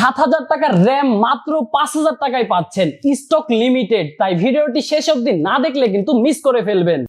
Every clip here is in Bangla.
৭,০০০ টাকার র্যাম মাত্র ৫,০০০ টাকায় পাচ্ছেন, স্টক লিমিটেড। তাই ভিডিওটি শেষ অবধি না দেখলে কিন্তু মিস করে ফেলবেন।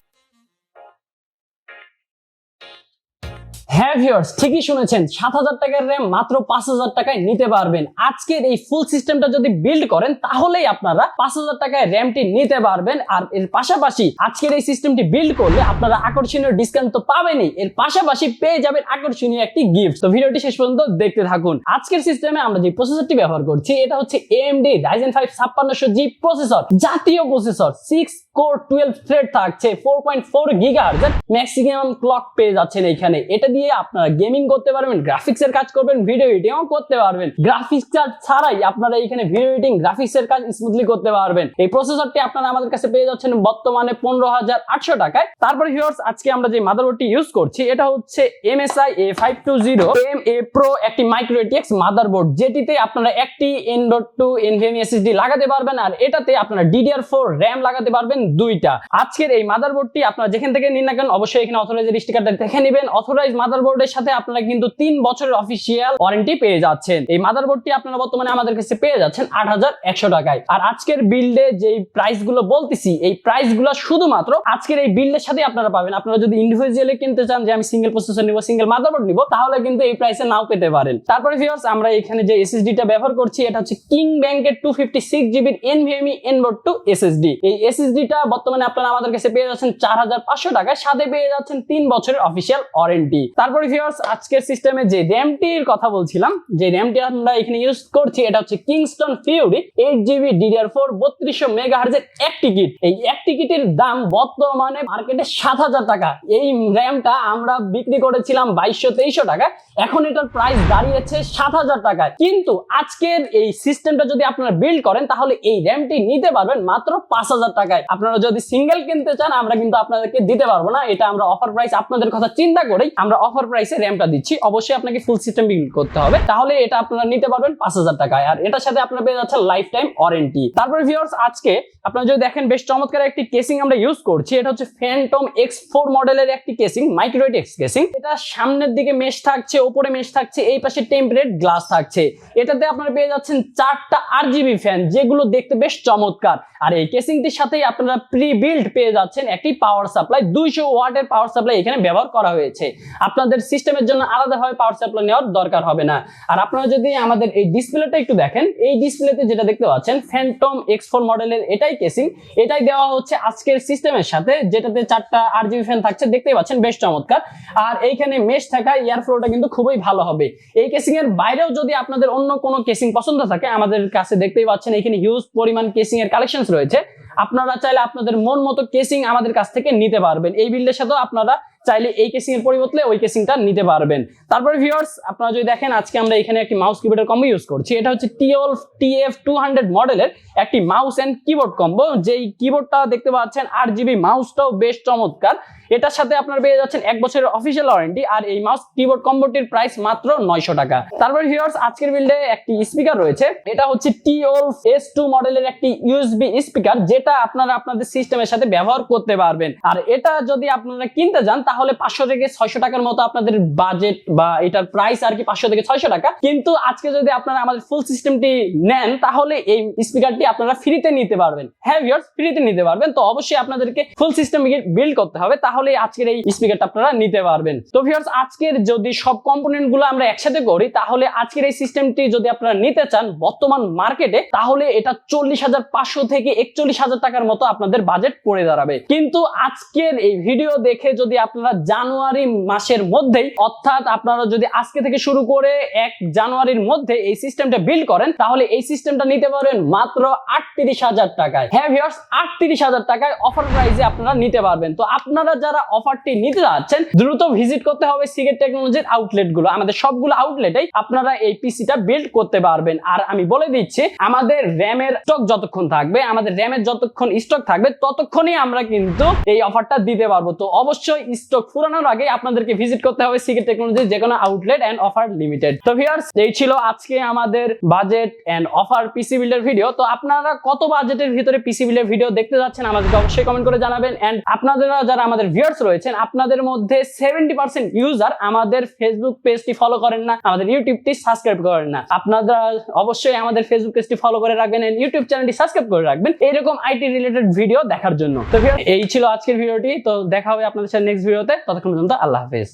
হ্যাঁ ভিউয়ার্স, ঠিকই শুনেছেন, ৭,০০০ টাকার র্যাম মাত্র ৫,০০০ টাকায় নিতে পারবেন। আজকের এই ফুল সিস্টেমটা যদি বিল্ড করেন তাহলেই আপনারা ৫,০০০ টাকায় র্যামটি নিতে পারবেন। আর এর পাশাপাশি আজকের এই সিস্টেমটি বিল্ড করলে আপনারা আকর্ষণীয় ডিসকাউন্ট তো পাবেনই, এর পাশাপাশি পেয়ে যাবেন আকর্ষণীয় একটি গিফট। তো ভিডিওটি শেষ পর্যন্ত দেখতে থাকুন। আজকের সিস্টেমে আমরা যে প্রসেসরটি ব্যবহার করছি এটা হচ্ছে AMD Ryzen 5 5600G প্রসেসর, জাতীয় প্রসেসর, 6 কোর 12 থ্রেড থাকছে, 4.4 GHz ম্যাক্সিমাম ক্লক পেয়ে যাচ্ছেন এইখানে। এটা দিয়ে আপনারা গেমিং করতে পারবেন, গ্রাফিক্সের কাজ করবেন, ভিডিও এডিটিংও করতে পারবেন। গ্রাফিক্স কার্ড ছাড়াই আপনারা এখানে ভিডিও এডিটিং, গ্রাফিক্সের কাজ স্মুথলি করতে পারবেন। এই প্রসেসরটি আপনারা আমাদের কাছে পেয়ে যাচ্ছেন বর্তমানে 15,800 টাকায়। তারপরে ভিউয়ার্স, আজকে আমরা যে মাদারবোর্ডটি ইউজ করছি এটা হচ্ছে MSI A520 MA Pro একটি মাইক্রো ATX মাদারবোর্ড, যেটিতে আপনারা একটি M.2 NVMe SSD লাগাতে পারবেন আর এটাতে আপনারা DDR4 RAM লাগাতে পারবেন দুইটা। আজকের এই মাদারবোর্ডটি আপনারা যেখান থেকে নিন না কেন অবশ্যই এখানে অথরাইজের স্টিকারটা দেখে নেবেন। অথরাইজ মাদারবোর্ডের সাথে আপনারা কিন্তু 3 বছরের অফিসিয়াল ওয়ারেন্টি পেয়ে যাচ্ছেন। এই মাদারবোর্ডটি আপনারা বর্তমানে আমাদের কাছে পেয়ে যাচ্ছেন 8,100 টাকায়। আর আজকের বিল্ডে যে প্রাইস গুলো বলতেছি এই প্রাইস গুলো শুধুমাত্র আজকের এই বিল্ডের সাথে আপনারা পাবেন। আপনারা যদি ইন্ডিভিজুয়ালি কিনতে চান যে আমি সিঙ্গেল প্রসেসর নিব, সিঙ্গেল মাদারবোর্ড নিব, তাহলে কিন্তু এই প্রাইসে নাও পেতে পারেন। তারপরে ভিউয়ার্স, আমরা এখানে যে এসএসডিটা ব্যবহার করছি এটা হচ্ছে কিং ব্যাংকের 256GB NVMe N.2 SSD। এই এসএসডিটা বর্তমানে আপনারা আমাদের কাছে পেয়ে যাচ্ছেন 4,500 টাকায়, সাথে পেয়ে যাচ্ছেন 3 বছরের অফিসিয়াল ওয়ারেন্টি। তারপরে ভিউয়ার্স, আজকের সিস্টেমে যে র্যামটির কথা বলছিলাম, যে র্যামটি আমরা এখানে ইউজ করছি এটা হচ্ছে Kingston Fury 8GB DDR4 3200 MHz এর একটি কিট। এই একটি কিটের দাম বর্তমানে মার্কেটে 7,000 টাকা। এই র্যামটা আমরা বিক্রি করেছিলাম 2200-2300 টাকা, এখন এটার প্রাইস দাঁড়িয়েছে 7,000 টাকায়। কিন্তু আজকের এই সিস্টেমটা যদি আপনারা বিল্ড করেন তাহলে এই র্যামটি নিতে পারবেন মাত্র 5,000 টাকায়। আপনারা যদি সিঙ্গেল কিনতে চান আমরা কিন্তু আপনাদেরকে দিতে পারবো না, এটা আমরা অফার প্রাইস আপনাদের কথা চিন্তা করেই আমরা অফার প্রাইসে র্যামটা দিচ্ছি। অবশ্যই আপনাকে ফুল সিস্টেম বিল্ড করতে হবে, তাহলে এটা আপনারা নিতে পারবেন 5,000 টাকায়। আর এটার সাথে আপনারা পেয়ে যাচ্ছেন লাইফ টাইম ওয়ারেন্টি। তারপরে ভিউয়ার্স, আজকে আপনারা যদি দেখেন বেশ চমৎকার একটি কেসিং আমরা ইউজ করছি। এটা হচ্ছে ফ্যান্টম X4 মডেলের একটি কেসিং, মাইক্রো ATX কেসিং। এটা সামনের দিকে মেশ থাকছে, উপরে মেশ থাকছে, এই পাশে টেম্পারেট গ্লাস থাকছে। এটাতে আপনারা পেয়ে যাচ্ছেন 4টা RGB ফ্যান, যেগুলো দেখতে বেশ চমৎকার। আর এই কেসিংটির সাথেই আপনারা প্রি বিল্ড পেয়ে যাচ্ছেন একটি পাওয়ার সাপ্লাই, 200 ওয়াটের পাওয়ার সাপ্লাই এখানে ব্যবহার করা হয়েছে। আপনাদের সিস্টেমের জন্য আলাদাভাবে পাওয়ার সাপ্লাই নেওয়ার দরকার হবে না। আর আপনারা যদি আমাদের এই ডিসপ্লেটা একটু দেখেন, এই ডিসপ্লেতে যেটা দেখতে পাচ্ছেন ফ্যান্টম X4 মডেলের এটাই কেসিং, এটাই দেওয়া হচ্ছে আজকের সিস্টেমের সাথে, যেটাতে 4টা RGB ফ্যান থাকছে, দেখতেই পাচ্ছেন বেশ চমৎকার। আর এইখানে মেশ থাকা এয়ার ফ্লোটা কিন্তু খুবই ভালো হবে। এই কেসিং এর বাইরেও যদি আপনাদের অন্য কোনো কেসিং পছন্দ থাকে আমাদের কাছে দেখতেই পাচ্ছেন এখানে হিউজ পরিমাণ কেসিং এর কালেকশনস রয়েছে। আপনারা চাইলে আপনাদের মন মতো কেসিং আমাদের কাছ থেকে নিতে পারবেন। এই বিল্ডের সাথেও আপনারা চাইলে এই কেসিং এর পরিবর্তে ওই কেসিংটা নিতে পারবেন। তারপরে ভিউয়ার্স, আপনারা যদি দেখেন আজকে আমরা এখানে একটি মাউস কিবোর্ডের কম্বো ইউজ করছি। এটা হচ্ছে TWOLF TF200 মডেলের একটি মাউস এন্ড কিবোর্ড কম্বো। যেই কিবোর্ডটা দেখতে পাচ্ছেন RGB মাউসটাও বেশ চমৎকার। এটার সাথে আপনারা পেয়ে যাচ্ছেন 1 বছরের অফিসিয়াল ওয়ারেন্টি। আর এই মাউস কিবোর্ড কম্বোটির প্রাইস মাত্র 900 টাকা। তারপরে ভিউয়ার্স, আজকের বিল্ডে একটি স্পিকার রয়েছে। এটা হচ্ছে TWOLF S2 মডেলের একটি USB স্পিকার, যেটা আপনারা আপনাদের সিস্টেমের সাথে ব্যবহার করতে পারবেন। আর এটা যদি আপনারা কিনতে যান তাহলে 500 থেকে 600 টাকার মতো আপনাদের বাজেট বা এটার প্রাইস আর কি 500 থেকে 600 টাকা। কিন্তু আজকে যদি আপনারা আমাদের ফুল সিস্টেমটি নেন তাহলে এই স্পিকারটি আপনারা ফ্রিতে নিতে পারবেন। হ্যাঁ ভিউয়ার্স, ফ্রিতে নিতে পারবেন। তো অবশ্যই আপনাদেরকে ফুল সিস্টেম বিল্ড করতে হবে, তাহলে আজকের এই স্পিকারটা আপনারা নিতে পারবেন। তো ভিউয়ার্স, আজকের যদি সব কম্পোনেন্ট গুলো আমরা একসাথে করি তাহলে আজকের এই সিস্টেমটি যদি আপনারা নিতে চান বর্তমান মার্কেটে, তাহলে এটা 40,500 থেকে 41,000 টাকার মতো আপনাদের বাজেট পড়ে দাঁড়াবে। কিন্তু আজকের এই ভিডিও দেখে যদি আপনারা জানুয়ারি মাসের মধ্যেই, অর্থাৎ আপনারা যদি আজকে থেকে শুরু করে 1 জানুয়ারির মধ্যে এই সিস্টেমটা বিল্ড করেন তাহলে এই সিস্টেমটা নিতে পারবেন মাত্র 38,000 টাকায়। হ্যাঁ ভিউয়ার্স, 38,000 টাকায় অফার প্রাইসে আপনারা নিতে পারবেন। তো আপনারা যারা অফারটি নিতে যাচ্ছেন দ্রুত ভিজিট করতে হবে সিগেট টেকনোলজির আউটলেট গুলো। আমাদের সবগুলো আউটলেটেই আপনারা এই পিসিটা বিল্ড করতে পারবেন। আর আমি বলে দিচ্ছি, আমাদের র্যামের স্টক যতক্ষণ থাকবে, আমাদের র্যামের যতক্ষণ স্টক থাকবে ততক্ষণই আমরা কিন্তু এই অফারটা দিতে পারবো। তো অবশ্যই স্টক ফুরানোর আগে আপনাদেরকে ভিজিট করতে হবে সিক্রেট টেকনোলজির যে কোনো আউটলেট এন্ড অফার লিমিটেড। তো ভিউয়ার্স, এই ছিল আজকে আমাদের বাজেট এন্ড অফার পিসি বিল্ডের ভিডিও। তো আপনারা কত বাজেটের ভিতরে পিসি বিল্ডের ভিডিও দেখতে যাচ্ছেন আমাদেরকে অবশ্যই কমেন্ট করে জানাবেন। এন্ড আপনারা যারা আমাদের ভিউয়ার্স রয়েছেন, আপনাদের মধ্যে 70% ইউজার আমাদের ফেসবুক পেজটি ফলো করেন না, আমাদের ইউটিউবটি সাবস্ক্রাইব করেন না। আপনারা অবশ্যই আমাদের ফেসবুক পেজটি ফলো করে রাখবেন এন্ড ইউটিউব চ্যানেলটি সাবস্ক্রাইব করে রাখবেন এরকম আইটি রিলেটেড ভিডিও দেখার জন্য। তো ভিউয়ার্স, এই ছিল আজকের ভিডিওটি। তো দেখা হবে আপনাদের সাথে নেক্সট ভিডিওতে। ততক্ষণ পর্যন্ত আল্লাহ হাফেজ।